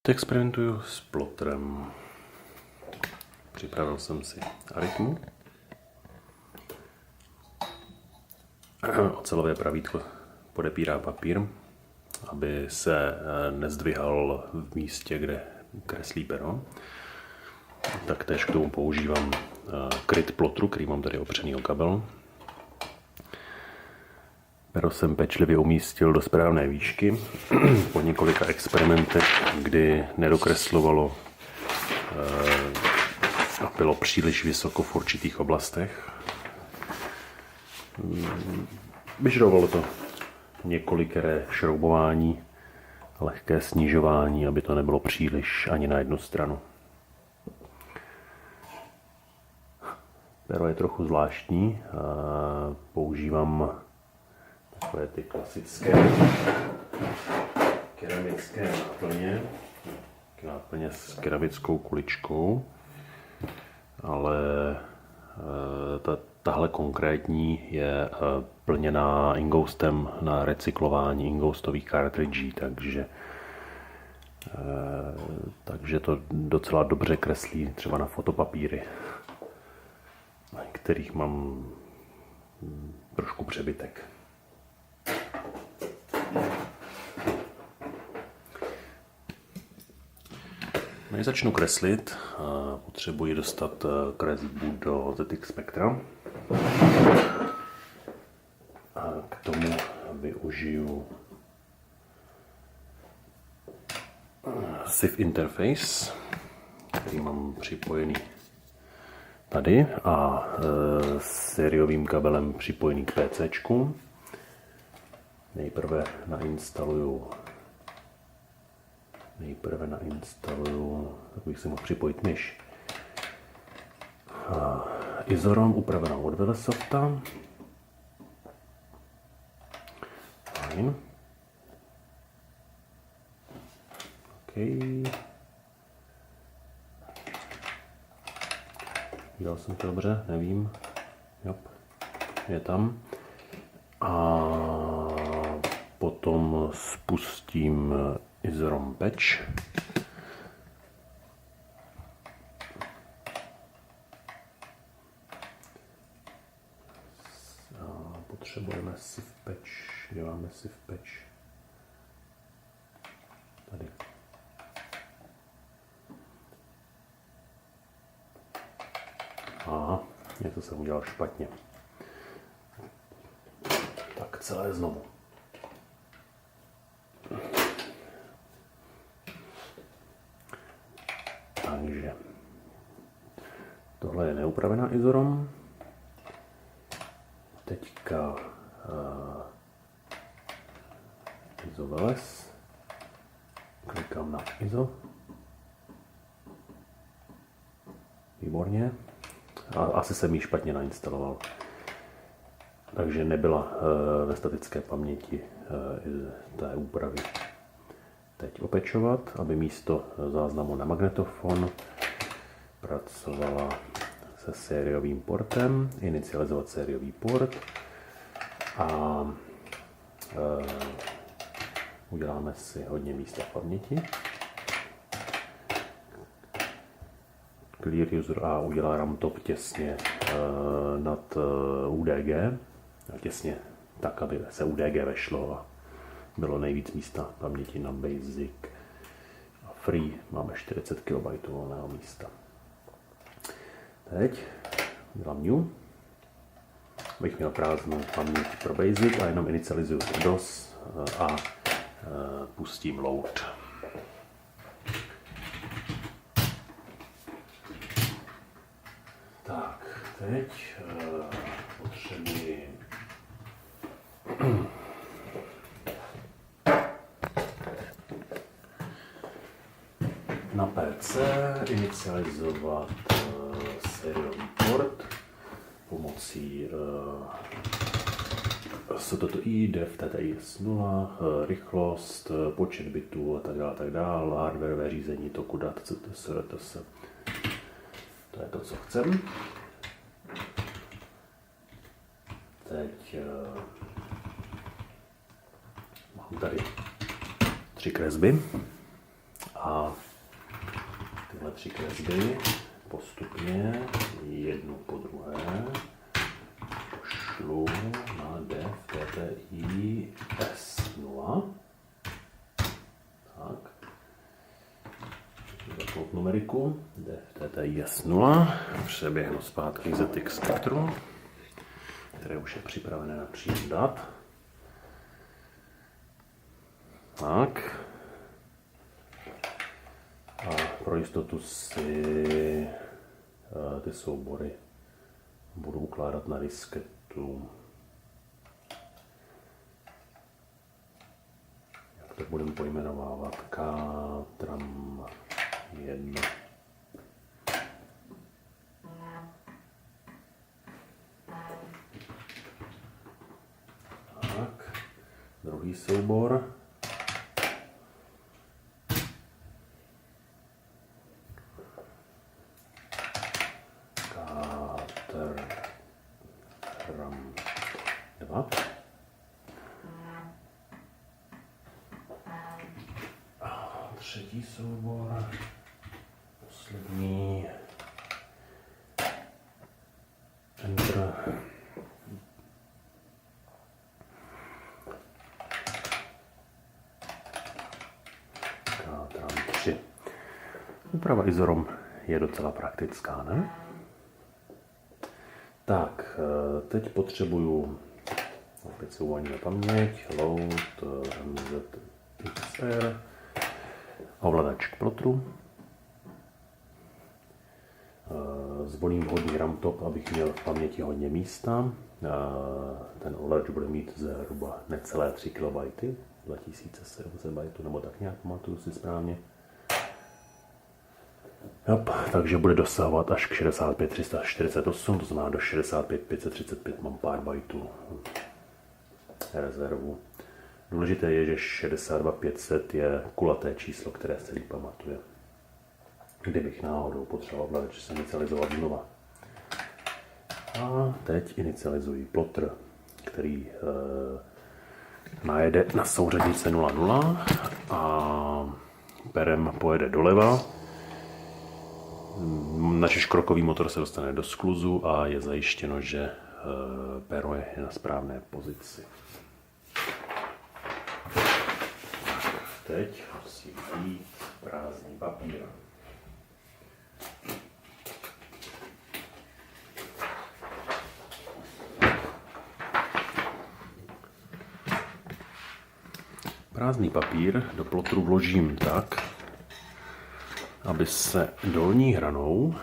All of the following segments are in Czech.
Teď experimentuju s plotrem. Připravil jsem si arytmu. Ocelové pravítko podepírá papír, aby se nezdvihal v místě, kde kreslí pero. Taktéž k tomu používám kryt plotru, který mám tady opřený o kabel. Pero jsem pečlivě umístil do správné výšky. Po několika experimentech, kdy nedokreslovalo a bylo příliš vysoko v určitých oblastech. Vyžadovalo to několikeré šroubování, lehké snižování, aby to nebylo příliš ani na jednu stranu. Pero je trochu zvláštní. Používám takové ty klasické keramické náplně s keramickou kuličkou, ale tahle konkrétní je plněná ingoustem na recyklování ingoustových cartridží, takže to docela dobře kreslí třeba na fotopapíry, kterých mám trošku přebytek. Než začnu kreslit, potřebuji dostat kresbu do ZX Spectra. A k tomu využiju SIF interface, který mám připojený tady a sériovým kabelem připojený k PCčku. Nejprve nainstaluju, tak bych si mohl připojit myš. Izorom upravenou od Velesofta. Fajn. OK. Dělal jsem to dobře, nevím. Jop, je tam. A potom spustím Izorom Patch. Potřebujeme SIF Patch. Děláme SIF Patch. Tady. Aha, něco jsem udělal špatně. Tak celé znovu. Takže tohle je neupravená Izorom. Teďka ISO Veles. Klikám na ISO. Výborně. A asi jsem ji špatně nainstaloval. Takže nebyla ve statické paměti té úpravy. Teď opečovat, aby místo záznamu na magnetofon pracovala se sériovým portem, inicializovat sériový port a uděláme si hodně místa v paměti. Clear user A udělá RAM top těsně nad UDG, těsně tak, aby se UDG vešlo a bylo nejvíc místa paměti na Basic. A Free máme 40 KB volného místa. Teď dělám New, abych měl prázdnou paměť pro Basic a jenom inicializuju DOS a pustím load. Tak, teď potřebuji na PC inicializovat sériový port pomocí STTI, DEV, TTIS 0, rychlost, počet bitů a tak dále, hardwareové řízení toku dat, CTS, RTS. To je to, co chcem. Teď mám tady 3 kresby a 3 kresby postupně, jednu po druhé, pošlu na D v TTI S0. Tak. Zapnout numeriku, D v TTI S0, přeběhnu zpátky k ZX Spectru, které už je připravené na příjem dat. Tak. A pro jistotu si ty soubory budu ukládat na disketu. Jak to budeme pojmenovávat? Katram 1. Tak. Druhý soubor. Katram 2. A třetí soubor. Poslední. Enter. Katram 3. Úprava ISOROM je docela praktická, ne? Tak, teď potřebuju opět si uvolníme paměť, load, MZXR, ovladač k plotru. Zvolím vhodný RAM top, abych měl v paměti hodně místa. Ten ovladač bude mít zhruba necelé 3 KB, 2700 bajtů, nebo tak nějak, pamatuju si správně. Yep, takže bude dosahovat až k 65 348, to znamená do 65 535 mám pár bajtů rezervu. Důležité je, že 62 500 je kulaté číslo, které se líp pamatuje. Kdybych náhodou potřeboval ovladač se inicializovat znova. A teď inicializuji plotr, který najede na souřadnice 0,0 a perem pojede doleva. Náš škrokový motor se dostane do skluzu a je zajištěno, že pero je na správné pozici. Teď musí být prázdný papír. Prázdný papír do plotru vložím tak, aby se dolní hranou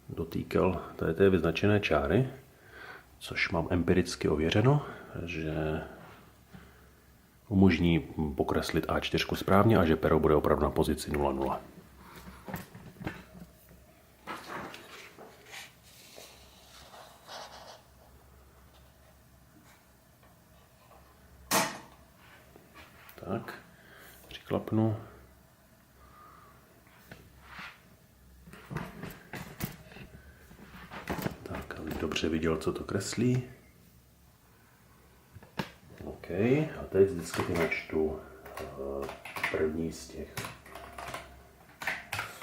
dotýkal té vyznačené čáry, což mám empiricky ověřeno, že umožní pokreslit A4 správně a že pero bude opravdu na pozici 0,0. Tak, přiklapnu. Tak, abych dobře viděl, co to kreslí. OK, a teď vždycky načtu první z těch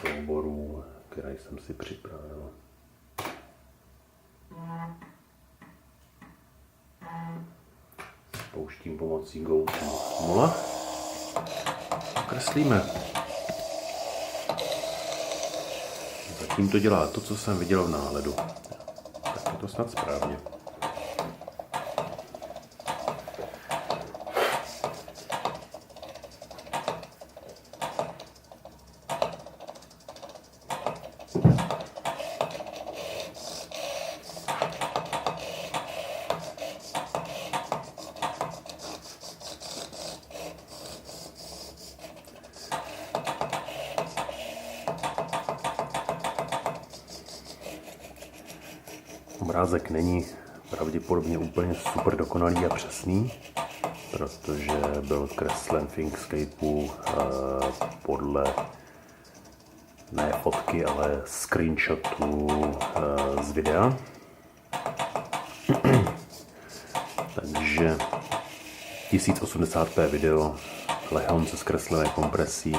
souborů, které jsem si připravil. Spouštím pomocí Go to 0. Kreslíme. Zatím to dělá to, co jsem viděl v náhledu. Tak je to snad správně. Obrázek není pravděpodobně úplně super dokonalý a přesný, protože byl kreslen v Inkscapeu podle ne fotky, ale screenshotu z videa. Takže 1080p video lehonce zkreslené kompresí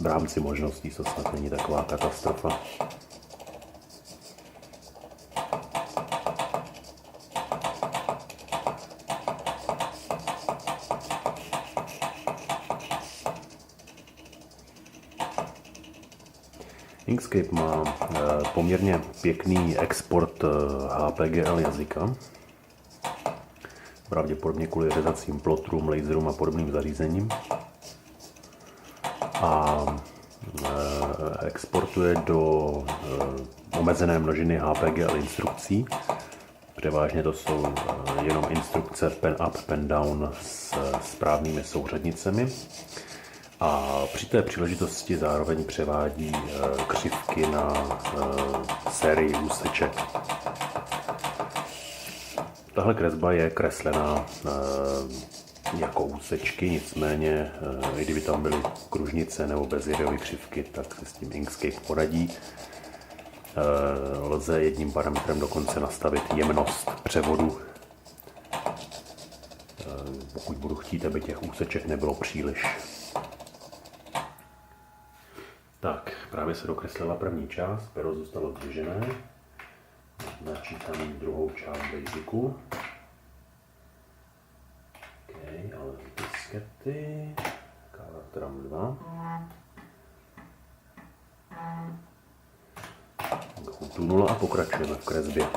v rámci možností to snad není taková katastrofa. Inkscape má poměrně pěkný export HPGL jazyka. Pravděpodobně kvůli řezacím plotrům, laserům a podobným zařízením. A exportuje do omezené množiny HPGL instrukcí. Převážně to jsou jenom instrukce pen up, pen down s správnými souřadnicemi. A při té příležitosti zároveň převádí křivky na sérii úseček. Tahle kresba je kreslená jako úsečky, nicméně i kdyby tam byly kružnice nebo bezjedové křivky, tak se s tím Inkscape poradí. Lze jedním parametrem dokonce nastavit jemnost převodu, pokud budu chtít, aby těch úseček nebylo příliš. Tak, právě se dokreslila první část, pero zůstalo zdvižené. Načítám druhou část basicu. OK, ale diskety. Color 2. Tu 0 a pokračujeme v kresbě.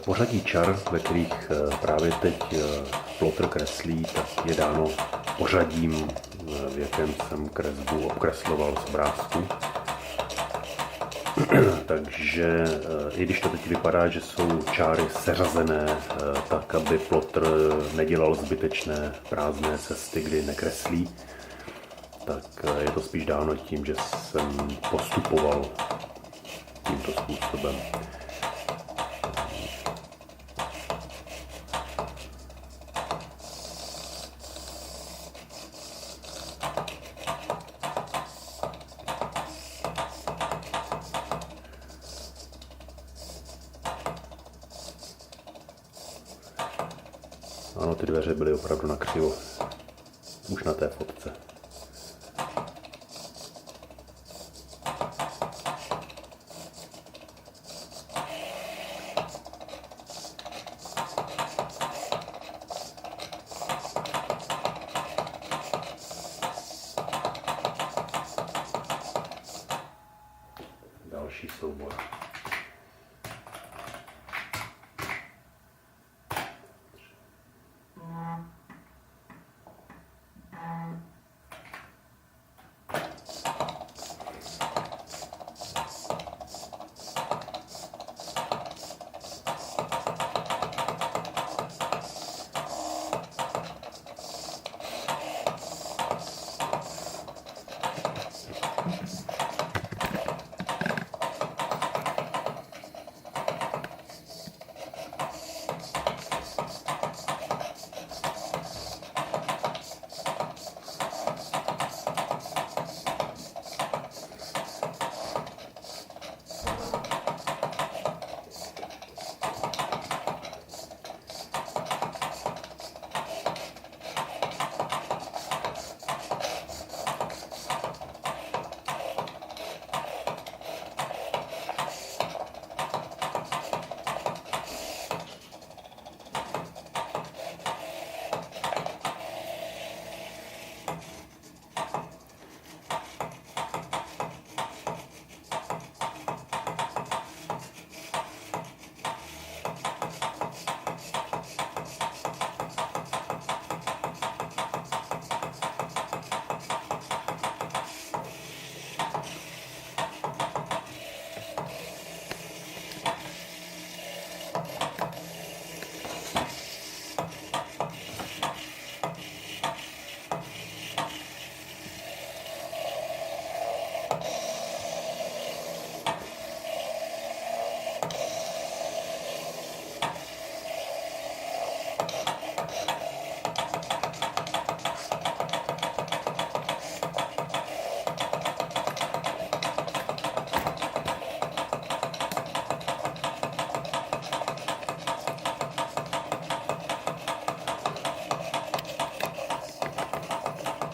Pořadí čar, ve kterých právě teď Plotter kreslí, tak je dáno pořadím, v jakém jsem kresbu obkresloval z obrázku. Takže i když to teď vypadá, že jsou čáry seřazené tak, aby Plotter nedělal zbytečné prázdné cesty, kdy nekreslí, tak je to spíš dáno tím, že jsem postupoval tímto způsobem. Ano, ty dveře byly opravdu nakřivo. Už na té fotce. Další soubor.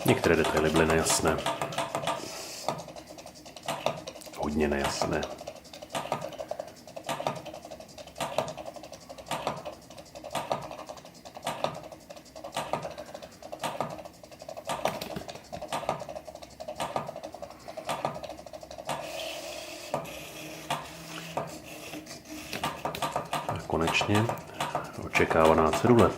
Některé detaily byly nejasné. Hodně nejasné. A konečně očekávaná cedule.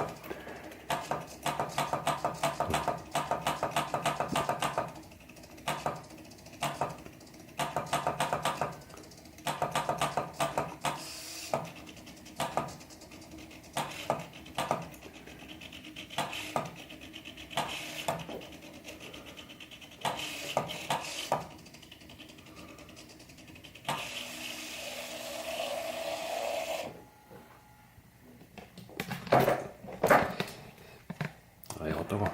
A je hotovo.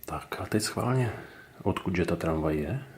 Tak a teď schválně, odkud že ta tramvaj je?